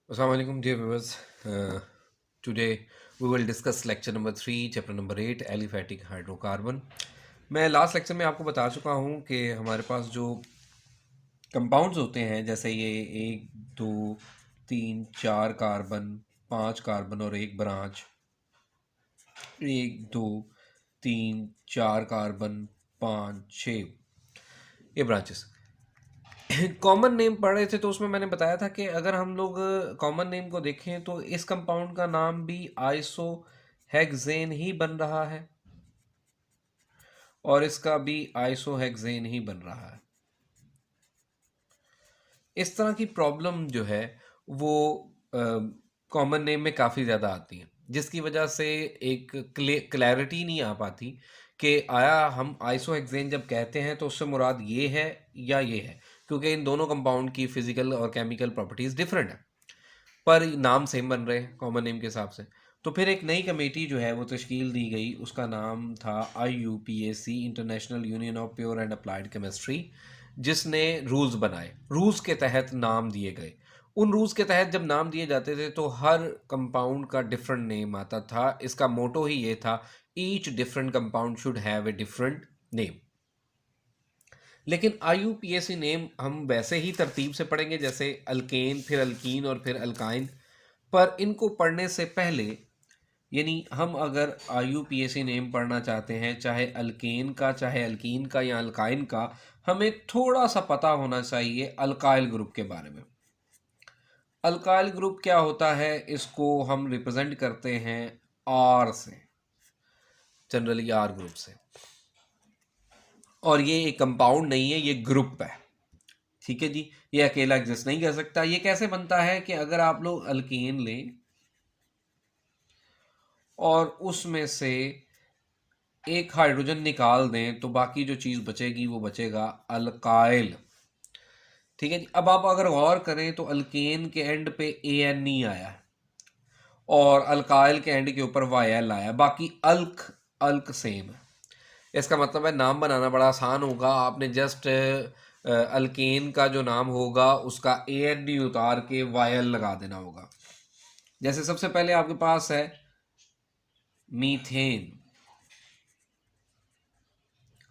Assalamu alaikum, dear viewers. Today we will discuss lecture number 3, chapter number 8, aliphatic hydrocarbon. मैं last lecture में आपको बता चुका हूँ कि हमारे पास जो कंपाउंड्स होते हैं, जैसे ये 1 2 3 4 कार्बन, 5 कार्बन और एक ब्रांच, 1 2 3 4 कार्बन, 5 6 ये ब्रांचेस। कॉमन नेम पढ़ रहे थे तो उसमें मैंने बताया था कि अगर हम लोग कॉमन नेम को देखें तो इस कंपाउंड का नाम भी आइसोहेक्सेन ही बन रहा है और इसका भी आइसोहेक्सेन ही बन रहा है। इस तरह की प्रॉब्लम जो है वो कॉमन नेम में काफ़ी ज़्यादा आती है, जिसकी वजह से एक क्लैरिटी नहीं आ पाती कि आया हम आइसोहेक्सेन जब कहते हैं तो उससे मुराद ये है या ये है, क्योंकि इन दोनों कंपाउंड की फिजिकल और केमिकल प्रॉपर्टीज़ डिफरेंट है, पर नाम सेम बन रहे हैं कॉमन नेम के हिसाब से। तो फिर एक नई कमेटी जो है वो तश्कील दी गई, उसका नाम था IUPAC, international union of pure and applied chemistry, जिसने रूल्स बनाए। रूल्स के तहत नाम दिए गए। उन रूल्स के तहत जब नाम दिए जाते थे तो हर कंपाउंड का डिफरेंट नेम आता था। इसका मोटो ही ये था, each different compound should have a different name. लेकिन IUPAC नेम हम वैसे ही तरतीब से पढ़ेंगे, जैसे अल्केन, फिर अल्कीन और फिर अल्काइन। पर इनको पढ़ने से पहले, यानी हम अगर IUPAC नेम पढ़ना चाहते हैं, चाहे अल्केन का, चाहे अल्कीन का या अल्काइन का, हमें थोड़ा सा पता होना चाहिए अल्काइल ग्रुप के बारे में। अल्काइल ग्रुप क्या होता है, इसको हम रिप्रेजेंट करते हैं R से, जनरली R ग्रुप से। और ये एक कंपाउंड नहीं है, ये ग्रुप है। ठीक है जी, ये अकेला एग्जिस्ट नहीं कर सकता। ये कैसे बनता है कि अगर आप लोग अल्केन लें और उसमें से एक हाइड्रोजन निकाल दें तो बाकी जो चीज़ बचेगी वो बचेगा अल्काइल। ठीक है जी। अब आप अगर गौर करें तो अल्केन के एंड पे ANE आया है और अल्काइल के एंड के ऊपर YL आया, बाकी अल्क अल्क सेम है। इसका मतलब है नाम बनाना बड़ा आसान होगा। आपने जस्ट अल्केन का जो नाम होगा उसका ANE उतार के YL लगा देना होगा। जैसे सबसे पहले आपके पास है मीथेन,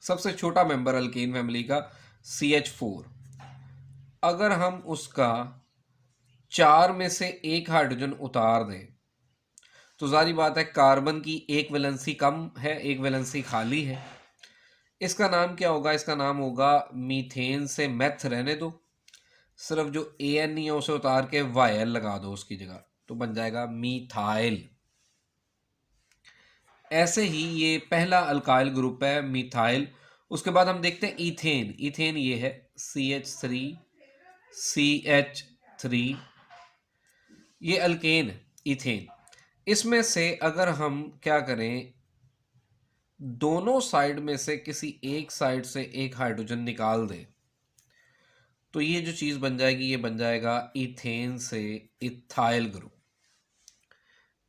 सबसे छोटा मेंबर अल्केन फैमिली का, CH4। अगर हम उसका 4 में से एक हाइड्रोजन उतार दें तो जारी बात है कार्बन की एक वैलेंसी कम है, एक वैलेंसी खाली है। इसका नाम क्या होगा? इसका नाम होगा मीथेन से मेथ रहने दो, सिर्फ जो ANE है उसे उतार के YL लगा दो उसकी जगह, तो बन जाएगा मीथाइल। ऐसे ही ये पहला अल्काइल ग्रुप है, मीथाइल। उसके बाद हम देखते हैं इथेन। इथेन ये है CH3 CH3, ये अल्केन है इथेन। इसमें से अगर हम क्या करें, दोनों साइड में से किसी एक साइड से एक हाइड्रोजन निकाल दें तो ये जो चीज़ बन जाएगी, ये बन जाएगा इथेन से इथाइल ग्रुप।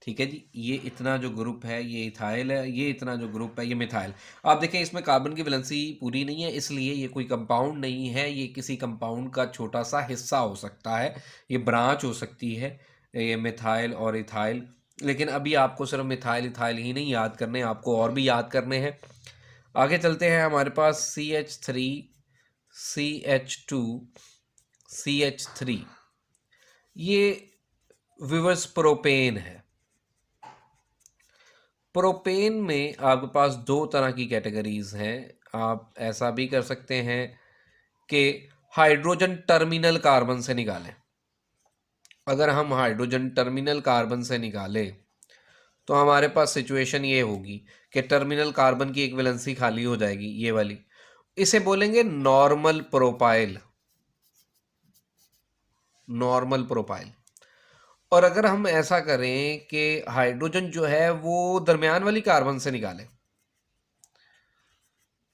ठीक है जी, ये इतना जो ग्रुप है ये इथाइल है, ये इतना जो ग्रुप है ये मिथाइल। आप देखें इसमें कार्बन की वैलेंसी पूरी नहीं है, इसलिए ये कोई कंपाउंड नहीं है, ये किसी कंपाउंड का छोटा सा हिस्सा हो सकता है, ये ब्रांच हो सकती है, ये मिथाइल और इथाइल। लेकिन अभी आपको सिर्फ मिथाइल इथाइल ही नहीं याद करने, आपको और भी याद करने हैं। आगे चलते हैं, हमारे पास CH3 CH2 CH3, ये विवर्स प्रोपेन है। प्रोपेन में आपके पास दो तरह की कैटेगरीज हैं। आप ऐसा भी कर सकते हैं कि हाइड्रोजन टर्मिनल कार्बन से निकालें। अगर हम हाइड्रोजन टर्मिनल कार्बन से निकालें तो हमारे पास सिचुएशन ये होगी कि टर्मिनल कार्बन की एक वैलेंसी खाली हो जाएगी, ये वाली। इसे बोलेंगे नॉर्मल प्रोपाइल, नॉर्मल प्रोपाइल। और अगर हम ऐसा करें कि हाइड्रोजन जो है वो दरमियान वाली कार्बन से निकालें,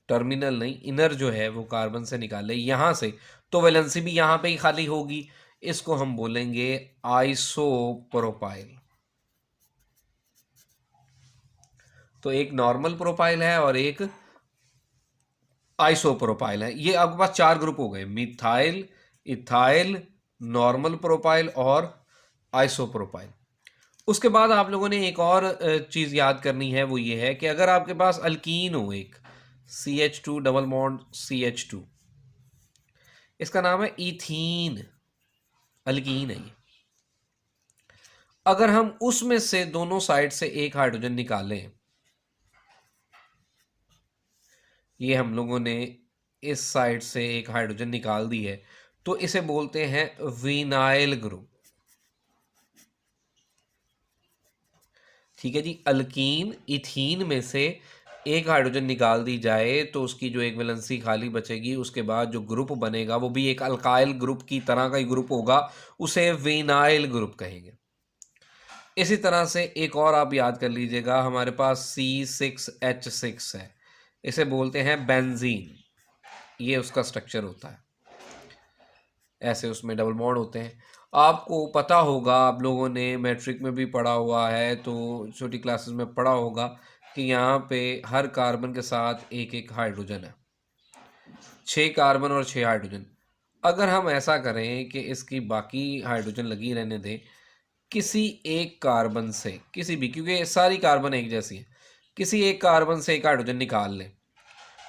टर्मिनल नहीं, इनर जो है वो कार्बन से निकाले यहाँ से, तो वैलेंसी भी यहाँ पे ही खाली होगी। इसको हम बोलेंगे आइसोप्रोपाइल। तो एक नॉर्मल प्रोपाइल है और एक आइसोप्रोपाइल है। ये आपके पास चार ग्रुप हो गए, मिथाइल, इथाइल, नॉर्मल प्रोपाइल और आइसोप्रोपाइल। उसके बाद आप लोगों ने एक और चीज़ याद करनी है, वो ये है कि अगर आपके पास अल्कीन हो एक CH2 डबल बॉन्ड CH2, इसका नाम है इथीन, अल्कीन है ये। अगर हम उसमें से दोनों साइड से एक हाइड्रोजन निकालें, ये हम लोगों ने इस साइड से एक हाइड्रोजन निकाल दी है, तो इसे बोलते हैं विनाइल ग्रुप। ठीक है जी, अल्कीन इथीन में से एक हाइड्रोजन निकाल दी जाए तो उसकी जो एक वैलेंसी खाली बचेगी, उसके बाद जो ग्रुप बनेगा वो भी एक अल्काइल ग्रुप की तरह का ही ग्रुप होगा, उसे विनाइल ग्रुप कहेंगे। इसी तरह से एक और आप याद कर लीजिएगा, हमारे पास C6H6 है, इसे बोलते हैं बेंजीन। ये उसका स्ट्रक्चर होता है, ऐसे उसमें डबल बॉन्ड होते हैं। आपको पता होगा, आप लोगों ने मैट्रिक में भी पढ़ा हुआ है, तो छोटी क्लासेस में पढ़ा होगा कि यहाँ पे हर कार्बन के साथ एक एक हाइड्रोजन है, 6 कार्बन और 6 हाइड्रोजन। अगर हम ऐसा करें कि इसकी बाकी हाइड्रोजन लगी रहने दें, किसी एक कार्बन से, किसी भी, क्योंकि सारी कार्बन एक जैसी है, किसी एक कार्बन से एक हाइड्रोजन निकाल लें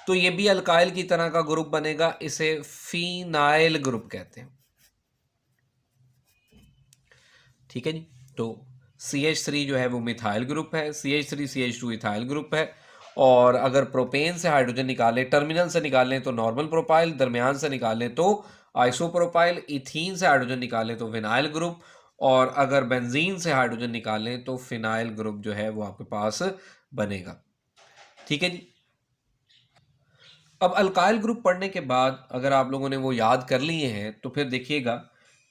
तो ये भी अल्काइल की तरह का ग्रुप बनेगा, इसे फिनाइल ग्रुप कहते हैं। ठीक है जी, तो CH3 जो है वो मिथाइल ग्रुप है, CH3CH2 इथाइल ग्रुप है। और अगर प्रोपेन से हाइड्रोजन निकालें, टर्मिनल से निकालें तो नॉर्मल प्रोपाइल, दरमियान से निकालें तो आइसोप्रोपाइल, इथीन से हाइड्रोजन निकालें तो विनाइल ग्रुप, और अगर बेंजीन से हाइड्रोजन निकालें तो फिनाइल ग्रुप जो है वो आपके पास बनेगा। ठीक है जी। अब अल्काइल ग्रुप पढ़ने के बाद अगर आप लोगों ने वो याद कर लिए हैं तो फिर देखिएगा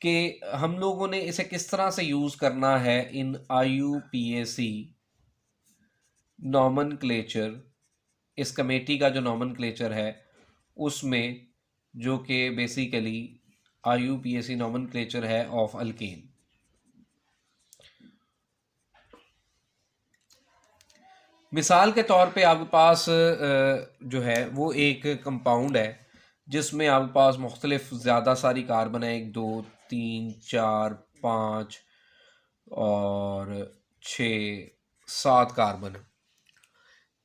कि हम लोगों ने इसे किस तरह से यूज़ करना है इन IUPAC नॉमनक्लेचर, इस कमेटी का जो नॉमनक्लेचर है उसमें, जो कि बेसिकली IUPAC नॉमनक्लेचर है ऑफ अल्केन। मिसाल के तौर पे आपके पास जो है वो एक कंपाउंड है जिसमें आपके पास मुख्तलिफ ज़्यादा सारी कार्बन है, 1 2 3 4 5 और 6 7 कार्बन है।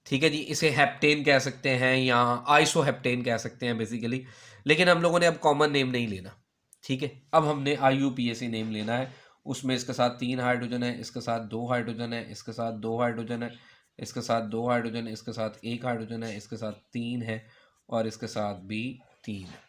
ठीक है जी, इसे हेप्टेन कह सकते हैं या आइसो हेप्टेन कह सकते हैं बेसिकली, लेकिन हम लोगों ने अब कॉमन नेम नहीं लेना। ठीक है, अब हमने IUPAC नेम लेना है। उसमें इसके साथ 3 हाइड्रोजन है, इसके साथ 2 हाइड्रोजन है, इसके साथ 2 हाइड्रोजन है, इसके साथ 2 हाइड्रोजन, इसके साथ 1 हाइड्रोजन है, इसके साथ 3 है और इसके साथ भी 3 है।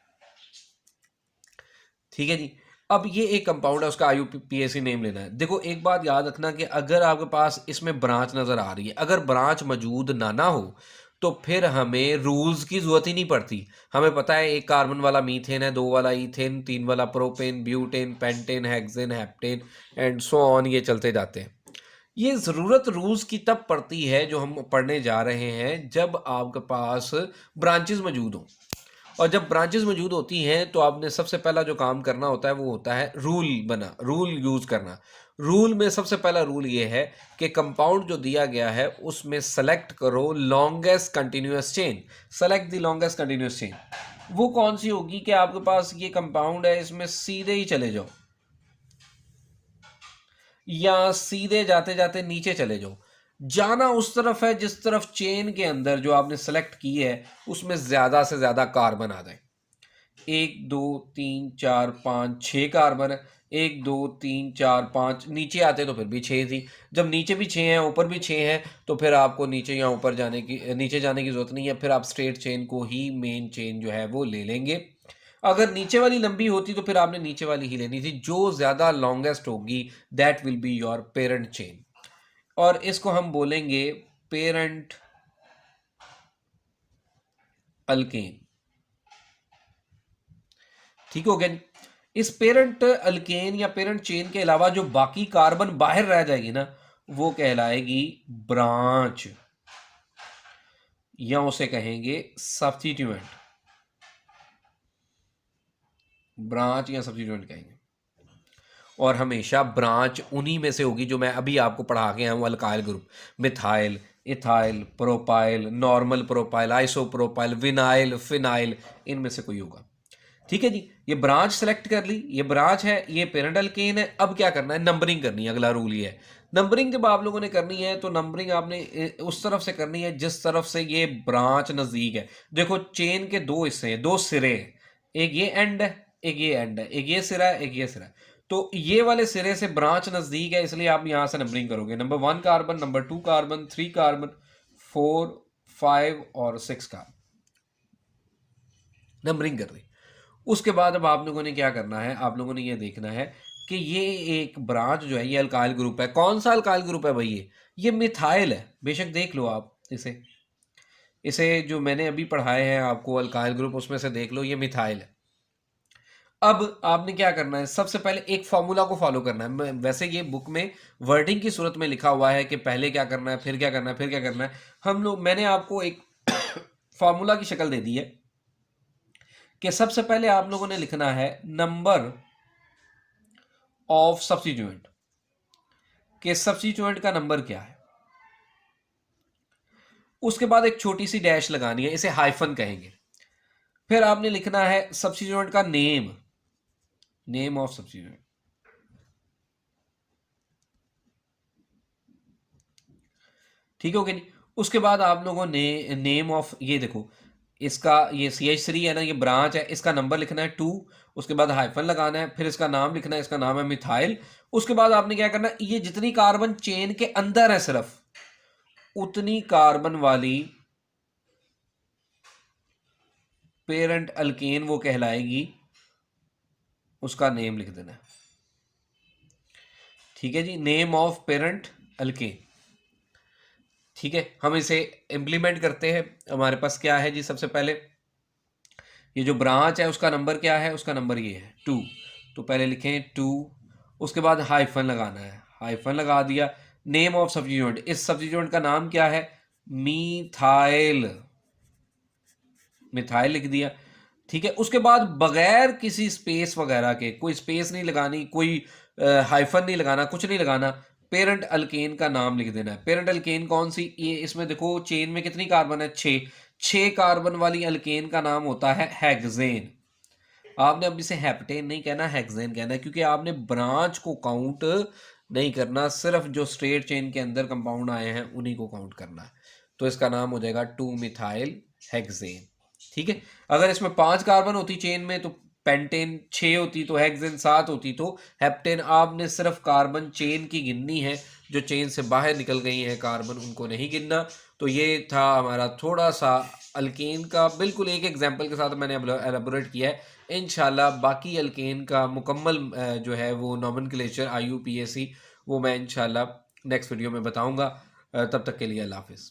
ठीक है जी, अब ये एक कंपाउंड है, उसका IUPAC नेम लेना है। देखो एक बात याद रखना कि अगर आपके पास इसमें ब्रांच नज़र आ रही है, अगर ब्रांच मौजूद ना हो तो फिर हमें रूल्स की ज़रूरत ही नहीं पड़ती। हमें पता है एक कार्बन वाला मीथेन है, 2 वाला ईथेन, 3 वाला propane, butane, pentane, hexane, heptane and so on, ये चलते जाते हैं। ये ज़रूरत रूल्स की तब पड़ती है जो हम पढ़ने जा रहे हैं जब आपके पास ब्रांचेस मौजूद हों। और जब ब्रांचेस मौजूद होती हैं तो आपने सबसे पहला जो काम करना होता है वो होता है रूल यूज़ करना। रूल में सबसे पहला रूल ये है कि कंपाउंड जो दिया गया है उसमें सेलेक्ट करो longest continuous chain. Select the longest continuous chain. वो कौन सी होगी कि आपके पास ये कंपाउंड है, इसमें सीधे ही चले जाओ या सीधे जाते जाते नीचे चले जाओ। जाना उस तरफ है जिस तरफ चेन के अंदर जो आपने सेलेक्ट की है उसमें ज़्यादा से ज़्यादा कार्बन आ जाए। 1 2 3 4 5 6 कार्बन है, 1 2 3 4 5, नीचे आते तो फिर भी 6 थी। जब नीचे भी 6 हैं, ऊपर भी 6 हैं, तो फिर आपको नीचे या ऊपर नीचे जाने की ज़रूरत नहीं है, फिर आप स्ट्रेट चेन को ही मेन चेन जो है वो ले लेंगे। अगर नीचे वाली लंबी होती तो फिर आपने नीचे वाली ही लेनी थी, जो ज़्यादा लॉन्गेस्ट होगी that will be your parent chain, और इसको हम बोलेंगे पेरेंट अल्केन। ठीक हो गया जी। इस पेरेंट अल्केन या पेरेंट चेन के अलावा जो बाकी कार्बन बाहर रह जाएगी ना, वो कहलाएगी ब्रांच, या उसे कहेंगे सब्स्टिट्यूएंट। ब्रांच या सब्स्टिट्यूएंट कहेंगे। और हमेशा ब्रांच उन्हीं में से होगी जो मैं अभी आपको पढ़ा के आया हूँ, alkyl group, methyl, ethyl, propyl, normal propyl, isopropyl, vinyl, phenyl, इनमें से कोई होगा। ठीक है जी, ये ब्रांच सेलेक्ट कर ली, ये ब्रांच है, ये पेरेंट अल्केन है। अब क्या करना है, नंबरिंग करनी है। अगला रूल ये है, नंबरिंग जब आप लोगों ने करनी है तो नंबरिंग आपने उस तरफ से करनी है जिस तरफ से ये ब्रांच नज़दीक है। देखो चेन के दो हिस्से हैं, दो सिरे हैं, एक ये एंड है, एक ये एंड है, एक ये सिरा है, एक ये सिरा है। तो ये वाले सिरे से ब्रांच नज़दीक है, इसलिए आप यहाँ से नंबरिंग करोगे। Number 1 carbon, number 2 carbon, 3 carbon, 4, 5 और 6 कार्बन, नंबरिंग कर दी। उसके बाद अब आप लोगों ने क्या करना है, आप लोगों ने ये देखना है कि ये एक ब्रांच जो है ये अल्काइल ग्रुप है। कौन सा अल्काइल ग्रुप है भाई? ये मिथाइल है। बेशक देख लो आप इसे, इसे जो मैंने अभी पढ़ाए हैं आपको अल्काइल ग्रुप, उसमें से देख लो ये मिथाइल है। अब आपने क्या करना है, सबसे पहले एक फार्मूला को फॉलो करना है। वैसे ये बुक में वर्डिंग की सूरत में लिखा हुआ है कि पहले क्या करना है, फिर क्या करना है, फिर क्या करना है। मैंने आपको एक फार्मूला की शक्ल दे दी है कि सबसे पहले आप लोगों ने लिखना है नंबर ऑफ सब्स्टिट्यूएंट, कि सब्स्टिट्यूएंट का नंबर क्या है। उसके बाद एक छोटी सी डैश लगानी है, इसे हाइफन कहेंगे। फिर आपने लिखना है सब्स्टिट्यूएंट का नेम, नेम ऑफ सब्स्टिट्यूएंट। ठीक हो गया नहीं? उसके बाद आप लोगों ने नेम ऑफ, ये देखो इसका ये CH3 है ना, ये ब्रांच है, इसका नंबर लिखना है 2। उसके बाद हाइफन लगाना है, फिर इसका नाम लिखना है, इसका नाम है मिथाइल। उसके बाद आपने क्या करना है, ये जितनी कार्बन चेन के अंदर है सिर्फ उतनी कार्बन वाली पेरेंट अल्केन वो कहलाएगी, उसका नेम लिख देना है। ठीक है जी, नेम ऑफ पेरेंट अल्केन। ठीक है, हम इसे इम्प्लीमेंट करते हैं। हमारे पास क्या है जी, सबसे पहले ये जो ब्रांच है उसका नंबर क्या है, उसका नंबर ये है 2। तो पहले लिखें 2। उसके बाद हाइफन लगाना है, हाइफन लगा दिया। नेम ऑफ सब्स्टिट्यूएंट, इस सब्स्टिट्यूएंट का नाम क्या है, मीथाइल, मिथाइल लिख दिया। ठीक है, उसके बाद बगैर किसी स्पेस वगैरह के, कोई स्पेस नहीं लगानी, कोई हाइफन नहीं लगाना, कुछ नहीं लगाना, पेरेंट अल्केन का नाम लिख देना है। पेरेंट अल्केन कौन सी, ये इसमें देखो चेन में कितनी कार्बन है, 6। 6 कार्बन वाली अल्केन का नाम होता है हेक्सेन। आपने अब इसे हेप्टेन नहीं कहना, हेक्सेन कहना है, क्योंकि आपने ब्रांच को काउंट नहीं करना, सिर्फ जो स्ट्रेट चेन के अंदर कंपाउंड आए हैं उन्हीं को काउंट करना है। तो इसका नाम हो जाएगा 2 मिथाइल हेक्सेन। ठीक है, अगर इसमें 5 कार्बन होती चेन में तो पेंटेन, 6 होती तो हेक्सेन 7 होती तो हेप्टेन। आपने सिर्फ कार्बन चेन की गिननी है, जो चेन से बाहर निकल गई हैं कार्बन उनको नहीं गिनना। तो ये था हमारा थोड़ा सा अल्केन का, बिल्कुल एक एग्जांपल के साथ मैंने एलाबोरेट किया है। इंशाल्लाह बाकी अल्केन का मुकम्मल जो है वो नॉमेनक्लेचर IUPAC वो मैं इंशाल्लाह नेक्स्ट वीडियो में बताऊंगा। तब तक के लिए अल्लाह हाफिज़।